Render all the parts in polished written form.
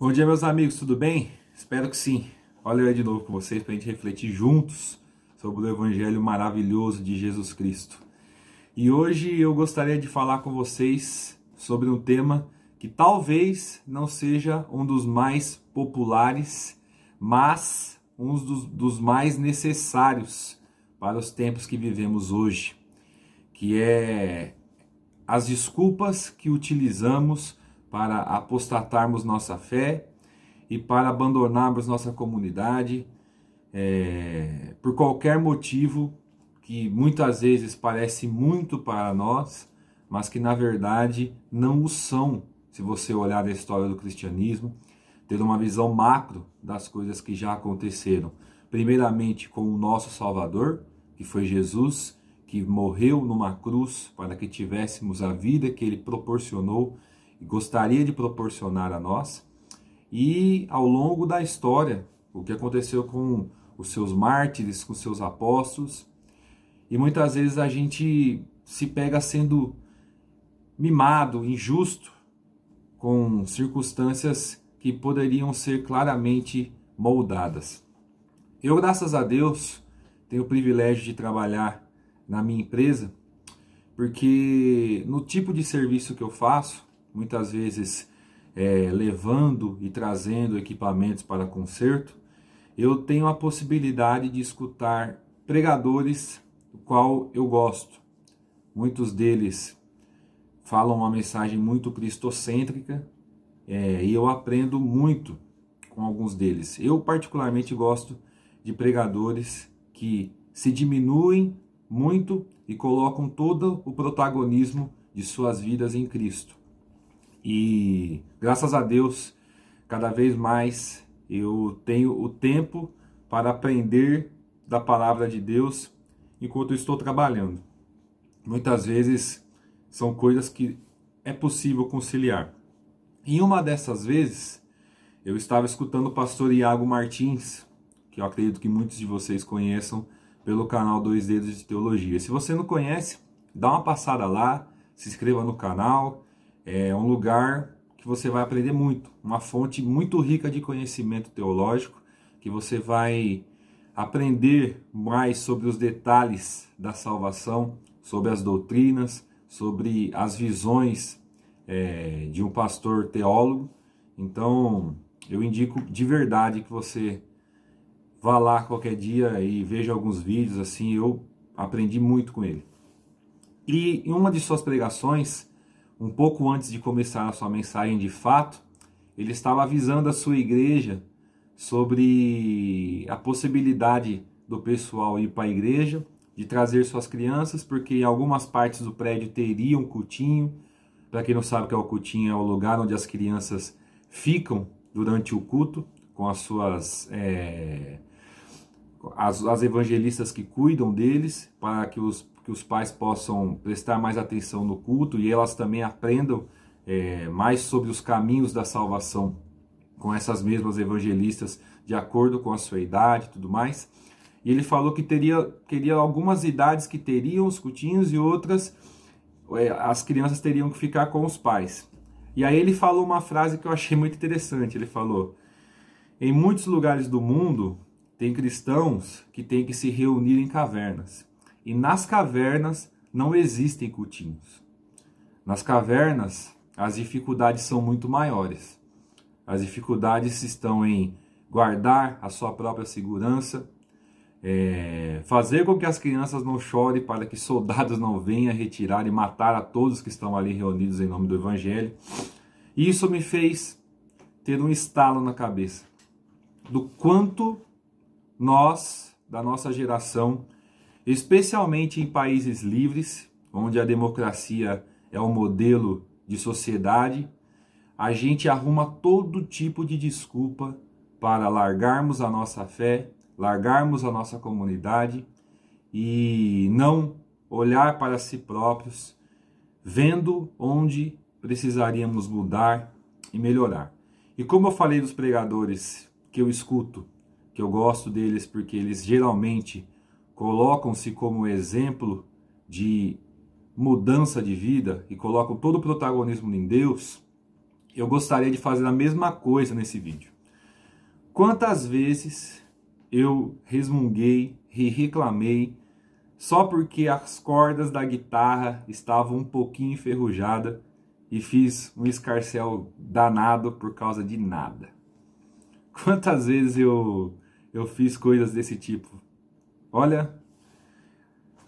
Bom dia, meus amigos, tudo bem? Espero que sim. Olha eu aí de novo com vocês para a gente refletir juntos sobre o Evangelho maravilhoso de Jesus Cristo. E hoje eu gostaria de falar com vocês sobre um tema que talvez não seja um dos mais populares, mas um dos mais necessários para os tempos que vivemos hoje, que é as desculpas que utilizamos para apostatarmos nossa fé e para abandonarmos nossa comunidade por qualquer motivo que muitas vezes parece muito para nós, mas que na verdade não o são, se você olhar a história do cristianismo, ter uma visão macro das coisas que já aconteceram. Primeiramente com o nosso Salvador, que foi Jesus, que morreu numa cruz para que tivéssemos a vida que ele proporcionou e gostaria de proporcionar a nós. E ao longo da história, o que aconteceu com os seus mártires, com os seus apóstolos. E muitas vezes a gente se pega sendo mimado, injusto, com circunstâncias que poderiam ser claramente moldadas. Eu, graças a Deus, tenho o privilégio de trabalhar na minha empresa, porque no tipo de serviço que eu faço, muitas vezes levando e trazendo equipamentos para conserto, eu tenho a possibilidade de escutar pregadores do qual eu gosto. Muitos deles falam uma mensagem muito cristocêntrica e eu aprendo muito com alguns deles. Eu particularmente gosto de pregadores que se diminuem muito e colocam todo o protagonismo de suas vidas em Cristo. E graças a Deus, cada vez mais eu tenho o tempo para aprender da palavra de Deus enquanto eu estou trabalhando. Muitas vezes são coisas que é possível conciliar. Em uma dessas vezes, eu estava escutando o pastor Iago Martins, que eu acredito que muitos de vocês conheçam pelo canal Dois Dedos de Teologia. Se você não conhece, dá uma passada lá, se inscreva no canal. É um lugar que você vai aprender muito, uma fonte muito rica de conhecimento teológico, que você vai aprender mais sobre os detalhes da salvação, sobre as doutrinas, sobre as visões de um pastor teólogo. Então, eu indico de verdade que você vá lá qualquer dia e veja alguns vídeos, assim, eu aprendi muito com ele. E em uma de suas pregações, um pouco antes de começar a sua mensagem de fato, ele estava avisando a sua igreja sobre a possibilidade do pessoal ir para a igreja, de trazer suas crianças, porque em algumas partes do prédio teria um cultinho. Para quem não sabe o que é o cultinho, é o lugar onde as crianças ficam durante o culto, com as suas as evangelistas que cuidam deles, para que os pais possam prestar mais atenção no culto e elas também aprendam mais sobre os caminhos da salvação com essas mesmas evangelistas, de acordo com a sua idade e tudo mais. E ele falou que teria algumas idades que teriam os cultinhos e outras as crianças teriam que ficar com os pais. E aí ele falou uma frase que eu achei muito interessante. Ele falou: em muitos lugares do mundo tem cristãos que têm que se reunir em cavernas. E nas cavernas não existem cultinhos. Nas cavernas as dificuldades são muito maiores. As dificuldades estão em guardar a sua própria segurança, fazer com que as crianças não chorem para que soldados não venham retirar e matar a todos que estão ali reunidos em nome do Evangelho. E isso me fez ter um estalo na cabeça do quanto nós, da nossa geração, especialmente em países livres, onde a democracia é o modelo de sociedade, a gente arruma todo tipo de desculpa para largarmos a nossa fé, largarmos a nossa comunidade e não olhar para si próprios, vendo onde precisaríamos mudar e melhorar. E como eu falei dos pregadores que eu escuto, que eu gosto deles porque eles geralmente colocam-se como exemplo de mudança de vida e colocam todo o protagonismo em Deus, eu gostaria de fazer a mesma coisa nesse vídeo. Quantas vezes eu resmunguei e reclamei só porque as cordas da guitarra estavam um pouquinho enferrujadas e fiz um escarcéu danado por causa de nada. Quantas vezes eu fiz coisas desse tipo? Olha,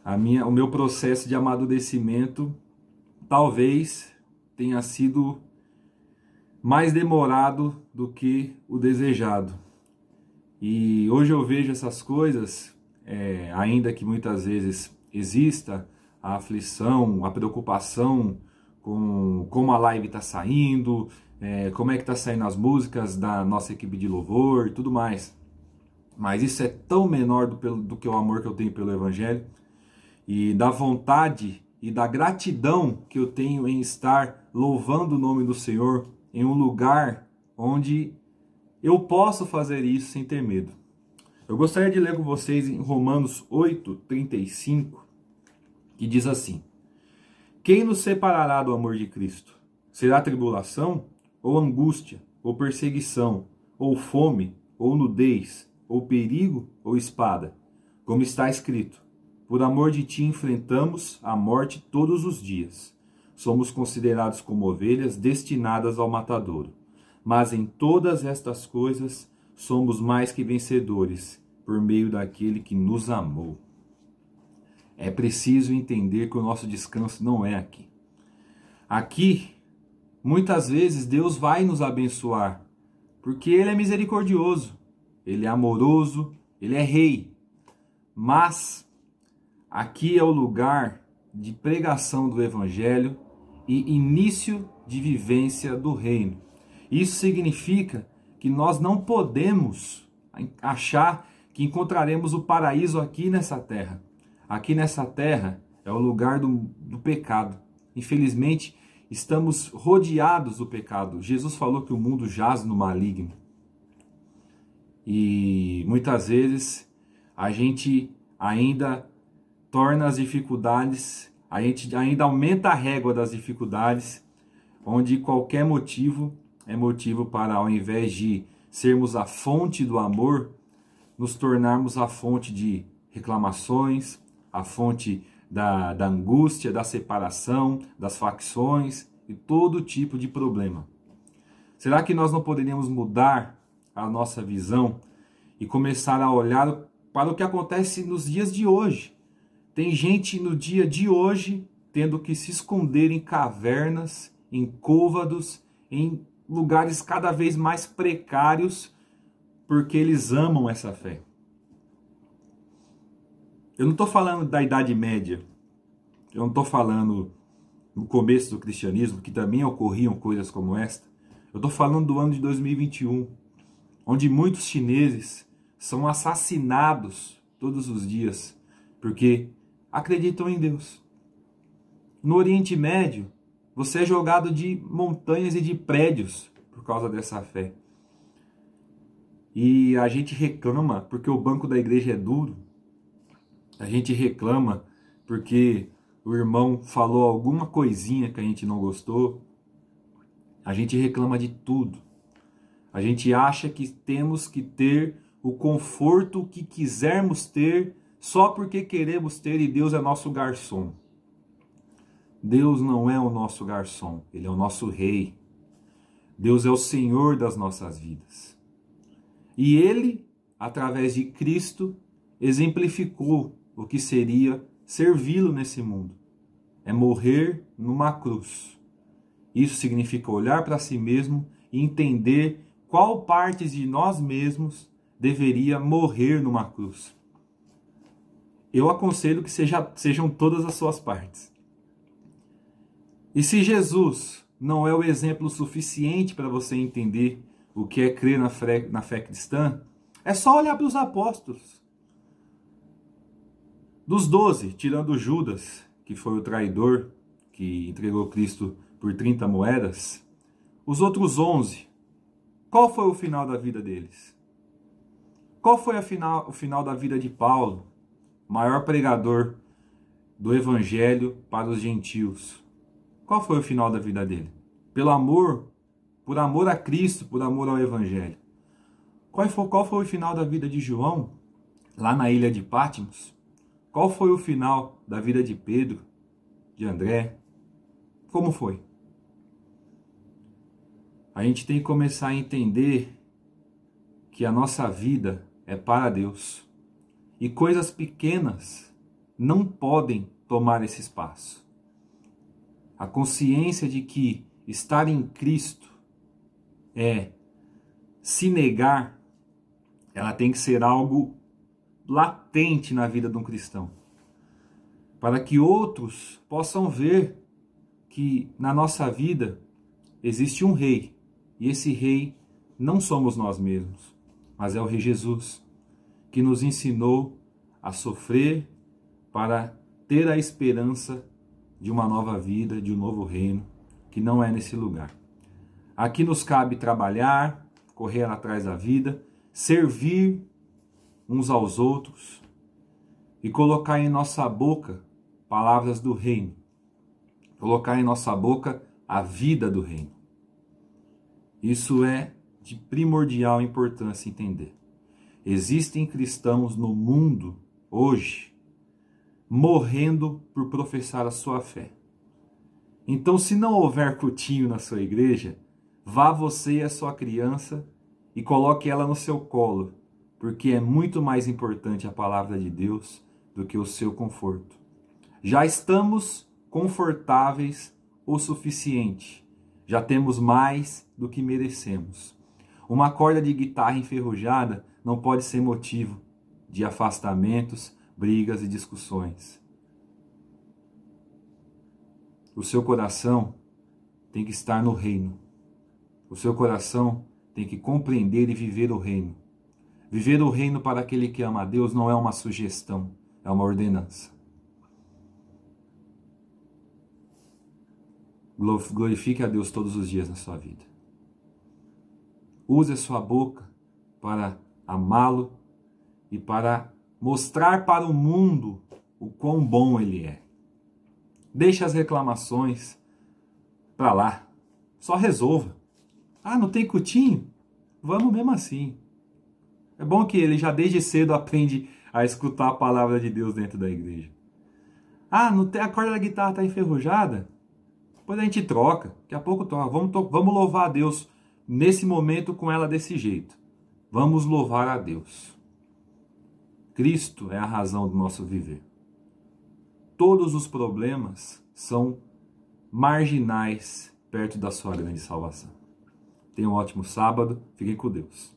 o meu processo de amadurecimento talvez tenha sido mais demorado do que o desejado. E hoje eu vejo essas coisas, ainda que muitas vezes exista a aflição, a preocupação com como a live está saindo, como é que está saindo as músicas da nossa equipe de louvor e tudo mais. Mas isso é tão menor do que o amor que eu tenho pelo Evangelho e da vontade e da gratidão que eu tenho em estar louvando o nome do Senhor em um lugar onde eu posso fazer isso sem ter medo. Eu gostaria de ler com vocês em Romanos 8:35, que diz assim: Quem nos separará do amor de Cristo? Será tribulação, ou angústia, ou perseguição, ou fome, ou nudez, ou perigo, ou espada? Como está escrito: Por amor de ti enfrentamos a morte todos os dias. Somos considerados como ovelhas destinadas ao matadouro. Mas em todas estas coisas somos mais que vencedores, por meio daquele que nos amou. É preciso entender que o nosso descanso não é aqui. Aqui, muitas vezes, Deus vai nos abençoar, porque Ele é misericordioso, Ele é amoroso, Ele é rei. Mas aqui é o lugar de pregação do Evangelho e início de vivência do reino. Isso significa que nós não podemos achar que encontraremos o paraíso aqui nessa terra. Aqui nessa terra é o lugar do pecado. Infelizmente, estamos rodeados do pecado. Jesus falou que o mundo jaz no maligno. E muitas vezes a gente ainda torna as dificuldades, a gente ainda aumenta a régua das dificuldades, onde qualquer motivo é motivo para, ao invés de sermos a fonte do amor, nos tornarmos a fonte de reclamações, a fonte da angústia, da separação, das facções e todo tipo de problema. Será que nós não poderíamos mudar a nossa visão e começar a olhar para o que acontece nos dias de hoje? Tem gente no dia de hoje tendo que se esconder em cavernas, em côvados, em lugares cada vez mais precários, porque eles amam essa fé. Eu não estou falando da Idade Média, eu não estou falando no começo do cristianismo, que também ocorriam coisas como esta. Eu estou falando do ano de 2021, onde muitos chineses são assassinados todos os dias, porque acreditam em Deus. No Oriente Médio, você é jogado de montanhas e de prédios por causa dessa fé. E a gente reclama porque o banco da igreja é duro. A gente reclama porque o irmão falou alguma coisinha que a gente não gostou. A gente reclama de tudo. A gente acha que temos que ter o conforto que quisermos ter só porque queremos ter e Deus é nosso garçom. Deus não é o nosso garçom, Ele é o nosso rei. Deus é o Senhor das nossas vidas. E Ele, através de Cristo, exemplificou o que seria servi-lo nesse mundo. É morrer numa cruz. Isso significa olhar para si mesmo e entender qual parte de nós mesmos deveria morrer numa cruz. Eu aconselho que sejam todas as suas partes. E se Jesus não é o exemplo suficiente para você entender o que é crer na fé cristã, é só olhar para os apóstolos. Dos 12, tirando Judas, que foi o traidor, que entregou Cristo por 30 moedas, os outros 11, qual foi o final da vida deles? Qual foi o final da vida de Paulo, maior pregador do Evangelho para os gentios? Qual foi o final da vida dele? Pelo amor por amor a Cristo, por amor ao Evangelho. Qual foi o final da vida de João, lá na ilha de Patmos? Qual foi o final da vida de Pedro, de André? Como foi? A gente tem que começar a entender que a nossa vida é para Deus. E coisas pequenas não podem tomar esse espaço. A consciência de que estar em Cristo é se negar, ela tem que ser algo latente na vida de um cristão. Para que outros possam ver que na nossa vida existe um rei. E esse rei não somos nós mesmos, mas é o Rei Jesus, que nos ensinou a sofrer para ter a esperança de uma nova vida, de um novo reino, que não é nesse lugar. Aqui nos cabe trabalhar, correr atrás da vida, servir uns aos outros e colocar em nossa boca palavras do reino. Colocar em nossa boca a vida do reino. Isso é de primordial importância entender. Existem cristãos no mundo hoje morrendo por professar a sua fé. Então, se não houver cultinho na sua igreja, vá você e a sua criança e coloque ela no seu colo, porque é muito mais importante a palavra de Deus do que o seu conforto. Já estamos confortáveis o suficiente. Já temos mais do que merecemos. Uma corda de guitarra enferrujada não pode ser motivo de afastamentos, brigas e discussões. O seu coração tem que estar no reino. O seu coração tem que compreender e viver o reino. Viver o reino para aquele que ama a Deus não é uma sugestão, é uma ordenança. Glorifique a Deus todos os dias na sua vida. Use a sua boca para amá-lo e para mostrar para o mundo o quão bom Ele é. Deixe as reclamações para lá. Só resolva. Ah, não tem cultinho? Vamos mesmo assim. É bom que ele já desde cedo aprende a escutar a palavra de Deus dentro da igreja. Ah, não tem, a corda da guitarra está enferrujada? Depois a gente troca. Daqui a pouco troca. Vamos louvar a Deus nesse momento com ela desse jeito. Vamos louvar a Deus. Cristo é a razão do nosso viver. Todos os problemas são marginais perto da sua grande salvação. Tenha um ótimo sábado. Fiquem com Deus.